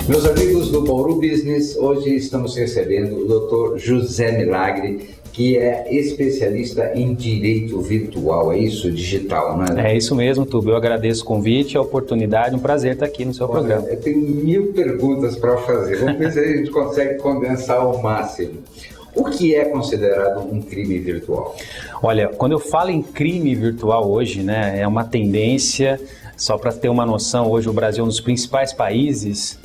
Meus amigos do Bauru Business, hoje estamos recebendo o Dr. José Milagre, que é especialista em direito virtual, é isso? Digital, não é? É isso mesmo, Tubio. Eu agradeço o convite, a oportunidade, um prazer estar aqui no seu programa. Eu tenho 1000 perguntas para fazer, vamos ver se a gente consegue condensar ao máximo. O que é considerado um crime virtual? Olha, quando eu falo em crime virtual hoje, né, é uma tendência. Só para ter uma noção, hoje o Brasil é um dos principais países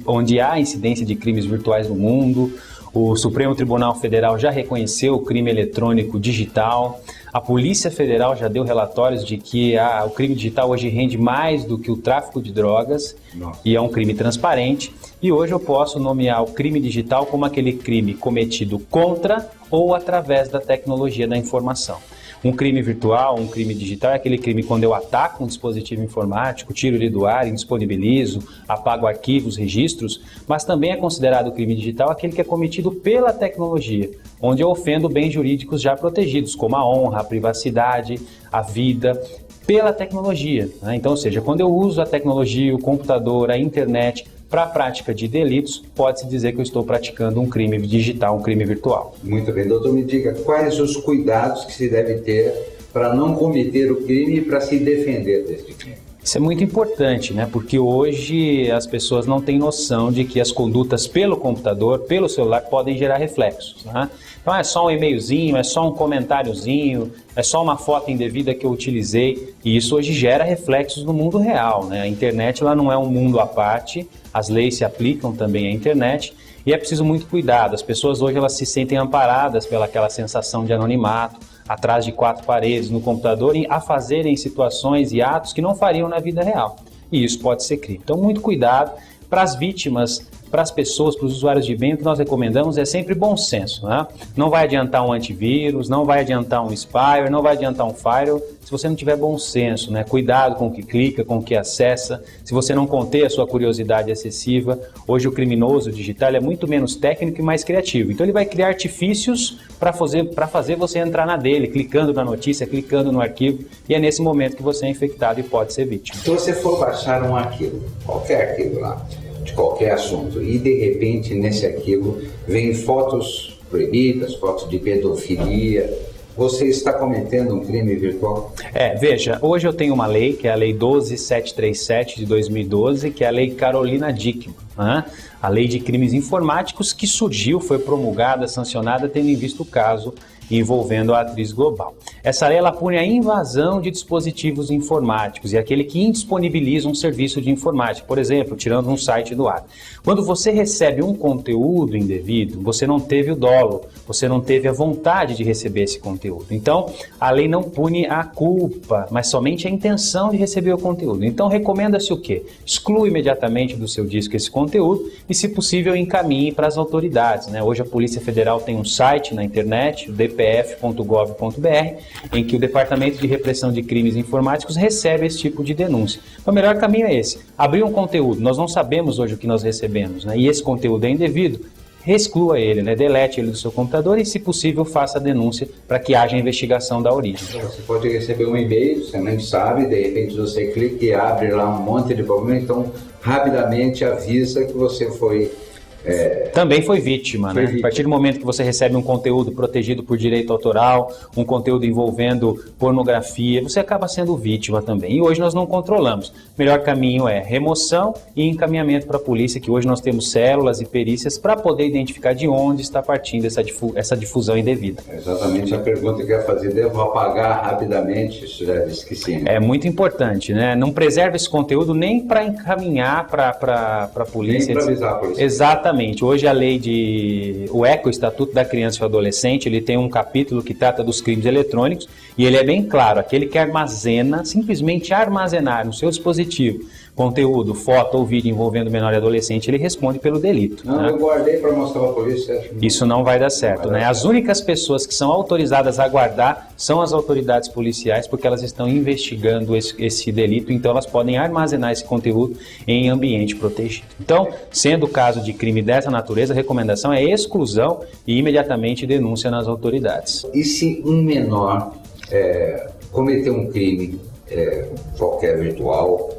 onde há incidência de crimes virtuais no mundo. O Supremo Tribunal Federal já reconheceu o crime eletrônico digital. A Polícia Federal já deu relatórios de que o crime digital hoje rende mais do que o tráfico de drogas. Nossa. E é um crime transparente. E hoje eu posso nomear o crime digital como aquele crime cometido contra ou através da tecnologia da informação. Um crime virtual, um crime digital é aquele crime quando eu ataco um dispositivo informático, tiro ele do ar, indisponibilizo, apago arquivos, registros, mas também é considerado crime digital aquele que é cometido pela tecnologia, onde eu ofendo bens jurídicos já protegidos, como a honra, a privacidade, a vida, pela tecnologia, né? Então, ou seja, quando eu uso a tecnologia, o computador, a internet, para a prática de delitos, pode-se dizer que eu estou praticando um crime digital, um crime virtual. Muito bem, doutor, me diga quais os cuidados que se deve ter para não cometer o crime e para se defender deste crime. Isso é muito importante, né? Porque hoje as pessoas não têm noção de que as condutas pelo computador, pelo celular, podem gerar reflexos, né? Então é só um e-mailzinho, é só um comentáriozinho, é só uma foto indevida que eu utilizei, e isso hoje gera reflexos no mundo real, né? A internet ela não é um mundo à parte, as leis se aplicam também à internet, e é preciso muito cuidado. As pessoas hoje elas se sentem amparadas pelaquela sensação de anonimato, atrás de 4 paredes no computador, a fazerem situações e atos que não fariam na vida real. E isso pode ser crime. Então, muito cuidado. Para as vítimas, para as pessoas, para os usuários de bem, o que nós recomendamos é sempre bom senso, né? Não vai adiantar um antivírus, não vai adiantar um spyware, não vai adiantar um firewall, se você não tiver bom senso, né? Cuidado com o que clica, com o que acessa, se você não conter a sua curiosidade excessiva. Hoje o criminoso digital é muito menos técnico e mais criativo, então ele vai criar artifícios para fazer você entrar na dele, clicando na notícia, clicando no arquivo, e é nesse momento que você é infectado e pode ser vítima. Se você for baixar um arquivo, qualquer arquivo lá, de qualquer assunto, e de repente nesse arquivo vem fotos proibidas, fotos de pedofilia, você está cometendo um crime virtual? Veja, hoje eu tenho uma lei, que é a Lei 12737 de 2012, que é a Lei Carolina Dickmann, né? A Lei de Crimes Informáticos, que surgiu, foi promulgada, sancionada, tendo em vista o caso envolvendo a atriz global. Essa lei ela pune a invasão de dispositivos informáticos e aquele que indisponibiliza um serviço de informática, por exemplo, tirando um site do ar. Quando você recebe um conteúdo indevido, você não teve o dolo, você não teve a vontade de receber esse conteúdo. Então, a lei não pune a culpa, mas somente a intenção de receber o conteúdo. Então, recomenda-se o quê? Exclua imediatamente do seu disco esse conteúdo e, se possível, encaminhe para as autoridades, né? Hoje a Polícia Federal tem um site na internet, o dpf.gov.br, em que o Departamento de Repressão de Crimes Informáticos recebe esse tipo de denúncia. Então, o melhor caminho é esse. Abrir um conteúdo, nós não sabemos hoje o que nós recebemos, né? E esse conteúdo é indevido, exclua ele, né? Delete ele do seu computador e, se possível, faça a denúncia para que haja a investigação da origem. Você pode receber um e-mail, você nem sabe, de repente você clica e abre lá um monte de problema, então rapidamente avisa que você foi... Também foi vítima, né? A partir do momento que você recebe um conteúdo protegido por direito autoral, um conteúdo envolvendo pornografia, você acaba sendo vítima também. E hoje nós não controlamos. O melhor caminho é remoção e encaminhamento para a polícia, que hoje nós temos células e perícias para poder identificar de onde está partindo essa difusão indevida. É exatamente a pergunta que eu ia fazer. Devo apagar rapidamente? Isso já disse que sim. É muito importante, né? Não preserve esse conteúdo nem para encaminhar para a polícia. Nem para avisar a polícia. Exatamente. Hoje a lei o ECA, o Estatuto da Criança e do Adolescente, ele tem um capítulo que trata dos crimes eletrônicos e ele é bem claro, aquele que armazena, simplesmente armazenar no seu dispositivo conteúdo, foto ou vídeo envolvendo menor e adolescente, ele responde pelo delito. Não, né? Eu guardei para mostrar para a polícia. Isso não vai dar certo, né? As únicas pessoas que são autorizadas a guardar são as autoridades policiais, porque elas estão investigando esse delito, então elas podem armazenar esse conteúdo em ambiente protegido. Então, sendo o caso de crime dessa natureza, a recomendação é exclusão e imediatamente denúncia nas autoridades. E se um menor cometer um crime qualquer virtual,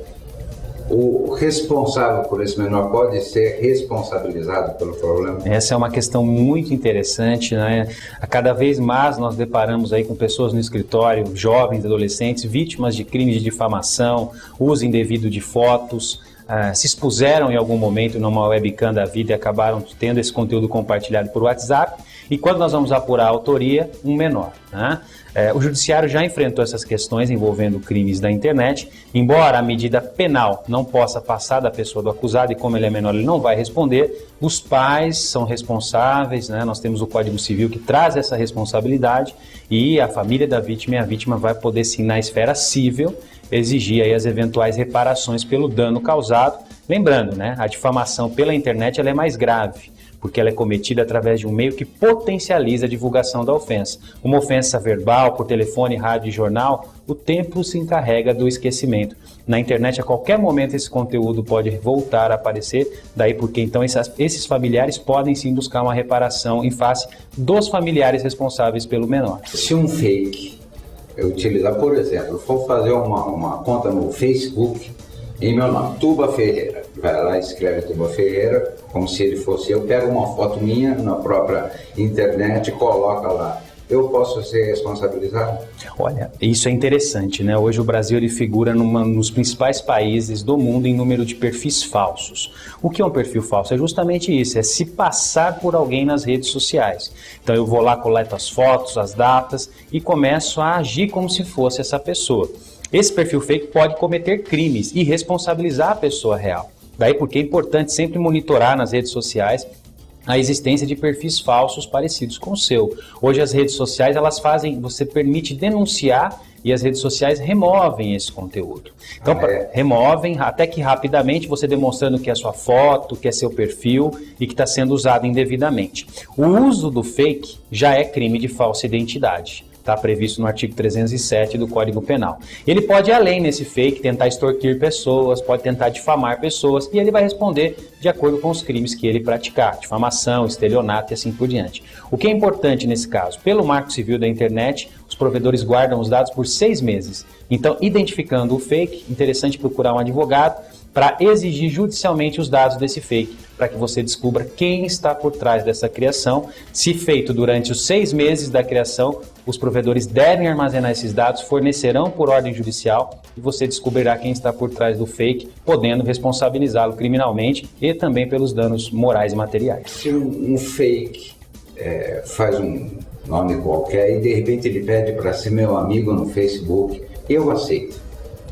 o responsável por esse menor pode ser responsabilizado pelo problema? Essa é uma questão muito interessante, né? A cada vez mais nós deparamos aí com pessoas no escritório, jovens, adolescentes, vítimas de crimes de difamação, uso indevido de fotos, se expuseram em algum momento numa webcam da vida e acabaram tendo esse conteúdo compartilhado por WhatsApp. E quando nós vamos apurar a autoria, um menor, né? O judiciário já enfrentou essas questões envolvendo crimes da internet, embora a medida penal não possa passar da pessoa do acusado e como ele é menor ele não vai responder, os pais são responsáveis, né? Nós temos o Código Civil que traz essa responsabilidade e a família da vítima e a vítima vai poder sim na esfera civil exigir aí as eventuais reparações pelo dano causado. Lembrando, né, a difamação pela internet ela é mais grave, porque ela é cometida através de um meio que potencializa a divulgação da ofensa. Uma ofensa verbal, por telefone, rádio e jornal, o tempo se encarrega do esquecimento. Na internet, a qualquer momento, esse conteúdo pode voltar a aparecer, daí porque então esses familiares podem sim buscar uma reparação em face dos familiares responsáveis pelo menor. Se um fake eu utilizar, por exemplo, for fazer uma conta no Facebook em meu nome, Tuba Ferreira, vai lá e escreve Tuba Ferreira, como se ele fosse eu, pego uma foto minha na própria internet e coloca lá. Eu posso ser responsabilizado? Olha, isso é interessante, né? Hoje o Brasil ele figura nos principais países do mundo em número de perfis falsos. O que é um perfil falso? É justamente isso, é se passar por alguém nas redes sociais. Então eu vou lá, coleto as fotos, as datas e começo a agir como se fosse essa pessoa. Esse perfil fake pode cometer crimes e responsabilizar a pessoa real. Daí porque é importante sempre monitorar nas redes sociais a existência de perfis falsos parecidos com o seu. Hoje as redes sociais, elas fazem, você permite denunciar e as redes sociais removem esse conteúdo. Então, removem, até que rapidamente você demonstrando que é sua foto, que é seu perfil e que está sendo usado indevidamente. O uso do fake já é crime de falsa identidade. Está previsto no artigo 307 do Código Penal. Ele pode ir além nesse fake, tentar extorquir pessoas, pode tentar difamar pessoas e ele vai responder de acordo com os crimes que ele praticar, difamação, estelionato e assim por diante. O que é importante nesse caso? Pelo Marco Civil da Internet, os provedores guardam os dados por 6 meses. Então, identificando o fake, interessante procurar um advogado para exigir judicialmente os dados desse fake, para que você descubra quem está por trás dessa criação. Se feito durante os 6 meses da criação, os provedores devem armazenar esses dados, fornecerão por ordem judicial e você descobrirá quem está por trás do fake, podendo responsabilizá-lo criminalmente e também pelos danos morais e materiais. Se um fake faz um nome qualquer e de repente ele pede para ser meu amigo no Facebook, eu aceito.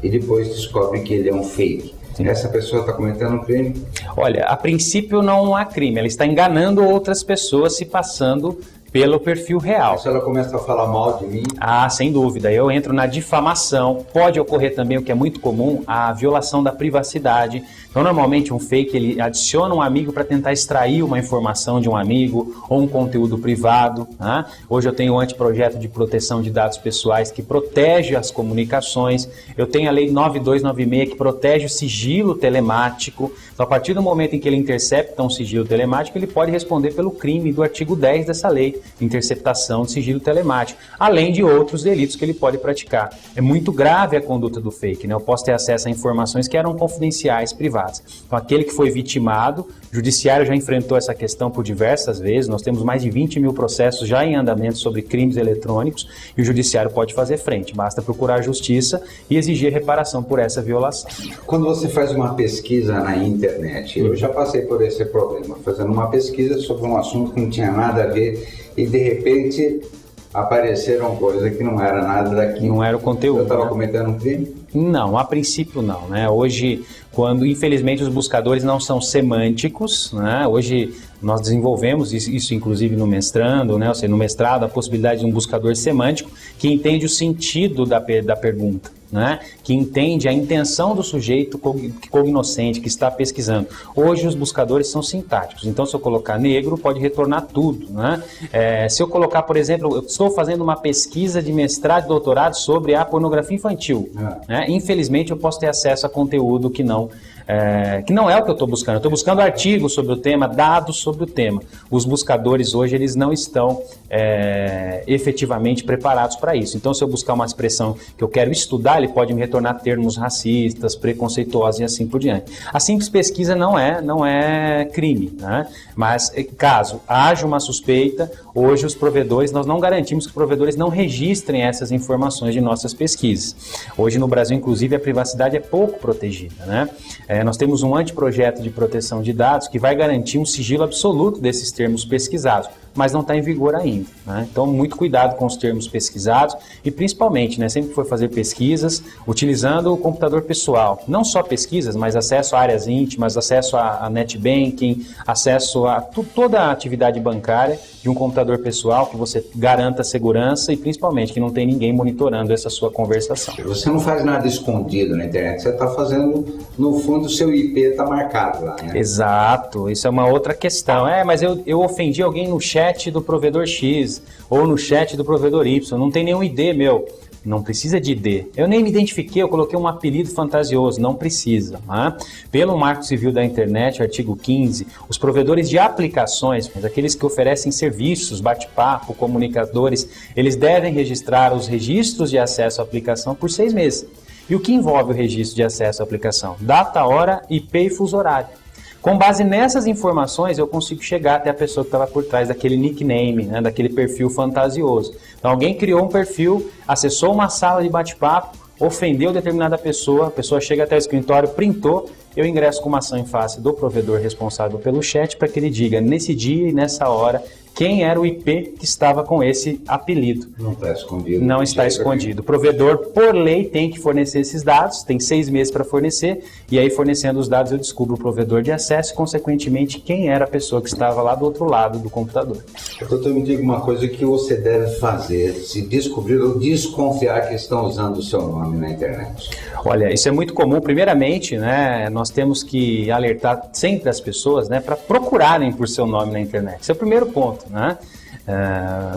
E depois descobre que ele é um fake. Sim. Essa pessoa está cometendo um crime? Olha, a princípio não há crime, ela está enganando outras pessoas se passando pelo perfil real. Se ela começa a falar mal de mim? Ah, sem dúvida. Eu entro na difamação. Pode ocorrer também, o que é muito comum, a violação da privacidade. Então, normalmente, um fake, ele adiciona um amigo para tentar extrair uma informação de um amigo ou um conteúdo privado. Né? Hoje eu tenho o anteprojeto de proteção de dados pessoais que protege as comunicações. Eu tenho a Lei 9296 que protege o sigilo telemático. Então, a partir do momento em que ele intercepta um sigilo telemático, ele pode responder pelo crime do artigo 10 dessa lei, interceptação de sigilo telemático, além de outros delitos que ele pode praticar. É muito grave a conduta do fake, né? Eu posso ter acesso a informações que eram confidenciais, privadas. Então, aquele que foi vitimado, o judiciário já enfrentou essa questão por diversas vezes, nós temos mais de 20 mil processos já em andamento sobre crimes eletrônicos e o judiciário pode fazer frente, basta procurar a justiça e exigir reparação por essa violação. Quando você faz uma pesquisa na internet, eu já passei por esse problema, fazendo uma pesquisa sobre um assunto que não tinha nada a ver e de repente apareceram coisas que não era nada daquilo. Não era o conteúdo. Eu estava cometendo um crime? Não, a princípio não, né? Hoje, quando infelizmente os buscadores não são semânticos, né? Hoje nós desenvolvemos isso inclusive no mestrando, né? Ou seja, no mestrado, a possibilidade de um buscador semântico que entende o sentido da pergunta, né? Que entende a intenção do sujeito cognoscente que está pesquisando. Hoje os buscadores são sintáticos, então se eu colocar negro pode retornar tudo, né? Se eu colocar, por exemplo, eu estou fazendo uma pesquisa de mestrado e doutorado sobre a pornografia infantil, né? Infelizmente eu posso ter acesso a conteúdo que não é o que eu estou buscando. Eu estou buscando artigos sobre o tema, dados sobre sobre o tema. Os buscadores hoje eles não estão efetivamente preparados para isso. Então, se eu buscar uma expressão que eu quero estudar, ele pode me retornar termos racistas, preconceituosos e assim por diante. A simples pesquisa não é crime, né? Mas caso haja uma suspeita, hoje os provedores, nós não garantimos que os provedores não registrem essas informações de nossas pesquisas. Hoje no Brasil, inclusive, a privacidade é pouco protegida, né? Nós temos um anteprojeto de proteção de dados que vai garantir um sigilo absoluto desses termos pesquisados, mas não está em vigor ainda, né? Então, muito cuidado com os termos pesquisados e, principalmente, né, sempre que for fazer pesquisas, utilizando o computador pessoal. Não só pesquisas, mas acesso a áreas íntimas, acesso a netbanking, acesso a toda a atividade bancária de um computador pessoal, que você garanta a segurança e, principalmente, que não tem ninguém monitorando essa sua conversação. Você não faz nada escondido na internet, você está fazendo, no fundo, o seu IP está marcado lá, né? Exato, isso é uma outra questão. Mas eu ofendi alguém no chat do provedor X ou no chat do provedor Y, não tem nenhum ID meu. Não precisa de ID. Eu nem me identifiquei, eu coloquei um apelido fantasioso, não precisa. Né? Pelo Marco Civil da Internet, artigo 15, os provedores de aplicações, aqueles que oferecem serviços, bate-papo, comunicadores, eles devem registrar os registros de acesso à aplicação por 6 meses. E o que envolve o registro de acesso à aplicação? Data, hora, IP e fuso horário. Com base nessas informações, eu consigo chegar até a pessoa que estava por trás daquele nickname, né, daquele perfil fantasioso. Então, alguém criou um perfil, acessou uma sala de bate-papo, ofendeu determinada pessoa, a pessoa chega até o escritório, printou, eu ingresso com uma ação em face do provedor responsável pelo chat para que ele diga, nesse dia e nessa hora, quem era o IP que estava com esse apelido. Não está escondido. Não está escondido. O provedor, por lei, tem que fornecer esses dados, tem 6 meses para fornecer, e aí fornecendo os dados eu descubro o provedor de acesso e, consequentemente, quem era a pessoa que estava lá do outro lado do computador. Doutor, me diga uma coisa que você deve fazer se descobrir ou desconfiar que estão usando o seu nome na internet. Olha, isso é muito comum. Primeiramente, né, nós temos que alertar sempre as pessoas, né, para procurarem por seu nome na internet. Esse é o primeiro ponto. Né?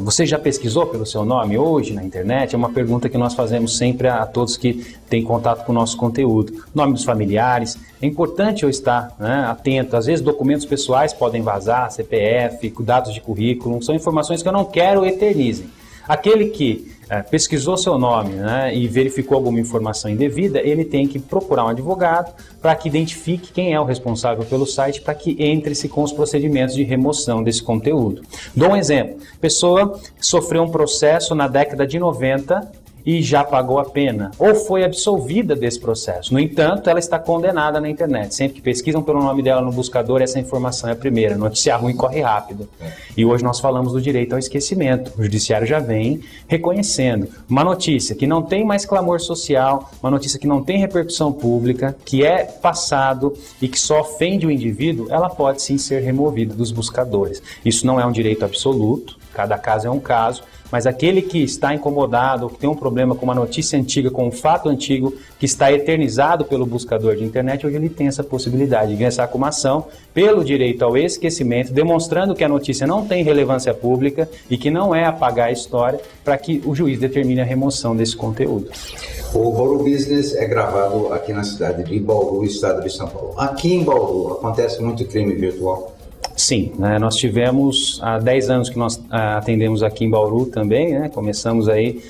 Você já pesquisou pelo seu nome hoje na internet? É uma pergunta que nós fazemos sempre a todos que têm contato com o nosso conteúdo. Nome dos familiares, é importante eu estar, né, atento. Às vezes documentos pessoais podem vazar, CPF, dados de currículo, são informações que eu não quero eternizem. Aquele que pesquisou seu nome, né, e verificou alguma informação indevida, ele tem que procurar um advogado para que identifique quem é o responsável pelo site, para que entre-se com os procedimentos de remoção desse conteúdo. Dou um exemplo. Pessoa sofreu um processo na década de 90 e já pagou a pena, ou foi absolvida desse processo. No entanto, ela está condenada na internet. Sempre que pesquisam pelo nome dela no buscador, essa informação é a primeira. Notícia ruim corre rápido. E hoje nós falamos do direito ao esquecimento. O judiciário já vem reconhecendo uma notícia que não tem mais clamor social, uma notícia que não tem repercussão pública, que é passado e que só ofende o indivíduo, ela pode sim ser removida dos buscadores. Isso não é um direito absoluto, cada caso é um caso, mas aquele que está incomodado ou que tem um problema com uma notícia antiga, com um fato antigo que está eternizado pelo buscador de internet, hoje ele tem essa possibilidade de ingressar com uma ação pelo direito ao esquecimento, demonstrando que a notícia não tem relevância pública e que não é apagar a história, para que o juiz determine a remoção desse conteúdo. O Bauru Business é gravado aqui na cidade de Bauru, estado de São Paulo. Aqui em Bauru acontece muito crime virtual? Sim, né, nós tivemos há 10 anos que nós atendemos aqui em Bauru também, né, começamos aí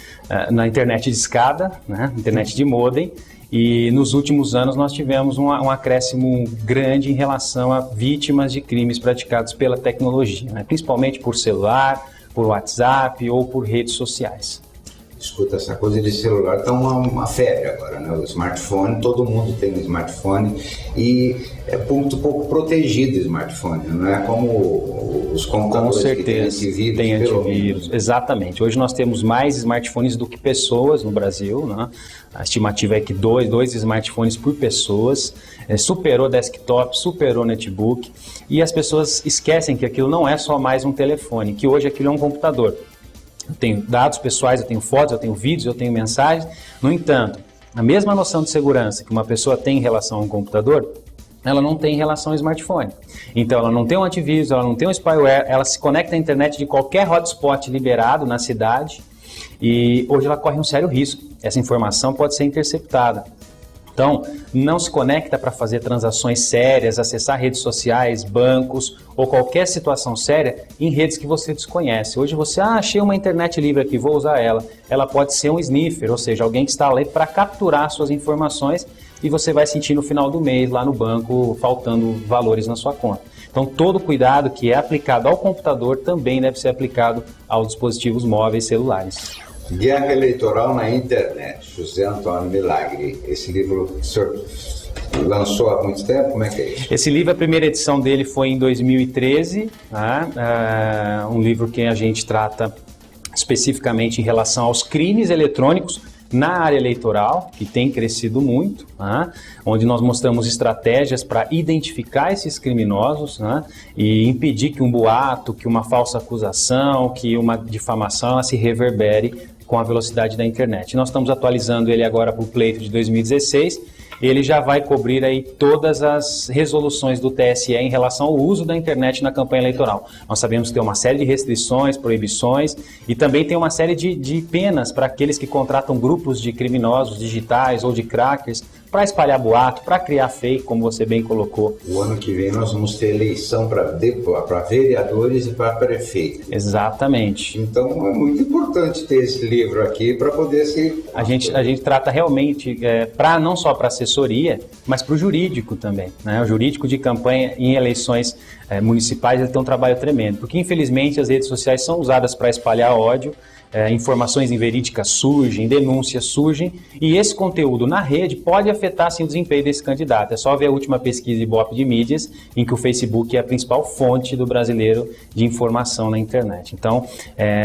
na internet de escada, né, internet de modem, e nos últimos anos nós tivemos um acréscimo grande em relação a vítimas de crimes praticados pela tecnologia, né, principalmente por celular, por WhatsApp ou por redes sociais. Escuta, essa coisa de celular está uma febre agora, né? O smartphone, todo mundo tem um smartphone e é muito pouco protegido o smartphone, não é como os computadores. Com certeza, que tem antivírus. Exatamente. Hoje nós temos mais smartphones do que pessoas no Brasil, né? A estimativa é que dois smartphones por pessoas, superou desktop, superou netbook, e as pessoas esquecem que aquilo não é só mais um telefone, que hoje aquilo é um computador. Eu tenho dados pessoais, eu tenho fotos, eu tenho vídeos, eu tenho mensagens. No entanto, a mesma noção de segurança que uma pessoa tem em relação a um computador, ela não tem em relação ao smartphone. Então, ela não tem um antivírus, ela não tem um spyware, ela se conecta à internet de qualquer hotspot liberado na cidade e hoje ela corre um sério risco. Essa informação pode ser interceptada. Então, não se conecta para fazer transações sérias, acessar redes sociais, bancos ou qualquer situação séria em redes que você desconhece. Hoje você, achei uma internet livre aqui, vou usar ela. Ela pode ser um sniffer, ou seja, alguém que está ali para capturar suas informações e você vai sentir no final do mês lá no banco faltando valores na sua conta. Então, todo cuidado que é aplicado ao computador também deve ser aplicado aos dispositivos móveis celulares. Guerra Eleitoral na Internet, José Antônio Milagre. Esse livro o senhor lançou há muito tempo? Como é que é isso? Esse livro, a primeira edição dele foi em 2013, um livro que a gente trata especificamente em relação aos crimes eletrônicos na área eleitoral, que tem crescido muito, onde nós mostramos estratégias para identificar esses criminosos e impedir que um boato, que uma falsa acusação, que uma difamação ela se reverbere com a velocidade da internet. Nós estamos atualizando ele agora para o pleito de 2016. Ele já vai cobrir aí todas as resoluções do TSE em relação ao uso da internet na campanha eleitoral. Nós sabemos que tem uma série de restrições, proibições e também tem uma série de penas para aqueles que contratam grupos de criminosos digitais ou de crackers para espalhar boato, para criar fake, como você bem colocou. O ano que vem nós vamos ter eleição para vereadores e para prefeito. Exatamente. Então é muito importante ter esse livro aqui para poder se... A gente trata realmente, não só para assessoria, mas para o jurídico também. O jurídico de campanha em eleições municipais ele tem um trabalho tremendo, porque infelizmente as redes sociais são usadas para espalhar ódio, informações inverídicas surgem, denúncias surgem, e esse conteúdo na rede pode afetar sim, o desempenho desse candidato. É só ver a última pesquisa Ibope de mídias, em que o Facebook é a principal fonte do brasileiro de informação na internet. Então,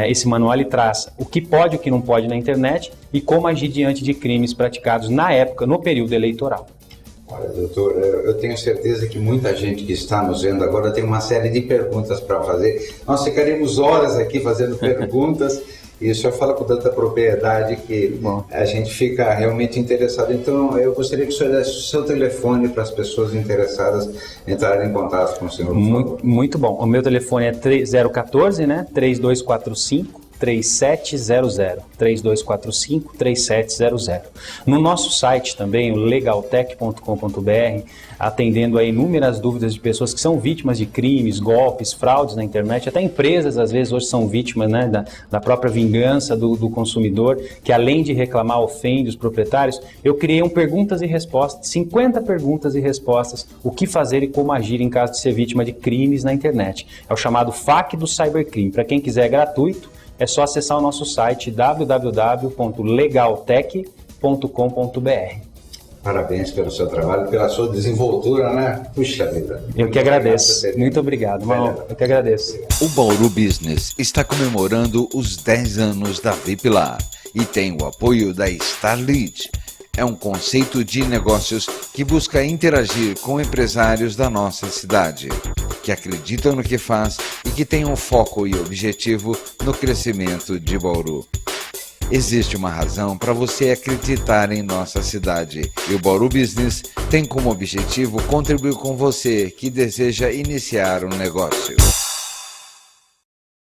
esse manual ele traz o que pode e o que não pode na internet e como agir diante de crimes praticados na época, no período eleitoral. Olha, doutor, eu tenho certeza que muita gente que está nos vendo agora tem uma série de perguntas para fazer. Nós ficaríamos horas aqui fazendo perguntas e o senhor fala com tanta propriedade que a gente fica realmente interessado. Então, eu gostaria que o senhor desse o seu telefone para as pessoas interessadas entrarem em contato com o senhor. Muito bom. O meu telefone é 014, 3245. 3700, 3245-3700. No nosso site também, o legaltech.com.br, atendendo a inúmeras dúvidas de pessoas que são vítimas de crimes, golpes, fraudes na internet, até empresas às vezes hoje são vítimas da própria vingança do consumidor, que além de reclamar ofende os proprietários. Eu criei perguntas e respostas, 50 perguntas e respostas, o que fazer e como agir em caso de ser vítima de crimes na internet. É o chamado FAQ do Cybercrime. Para quem quiser, é gratuito. É só acessar o nosso site www.legaltech.com.br. Parabéns pelo seu trabalho, pela sua desenvoltura, né? Puxa vida. Eu que agradeço. Muito obrigado. Eu que agradeço. O Bauru Business está comemorando os 10 anos da VIPLA e tem o apoio da Starlead. É um conceito de negócios que busca interagir com empresários da nossa cidade, que acreditam no que faz e que têm um foco e objetivo no crescimento de Bauru. Existe uma razão para você acreditar em nossa cidade e o Bauru Business tem como objetivo contribuir com você que deseja iniciar um negócio.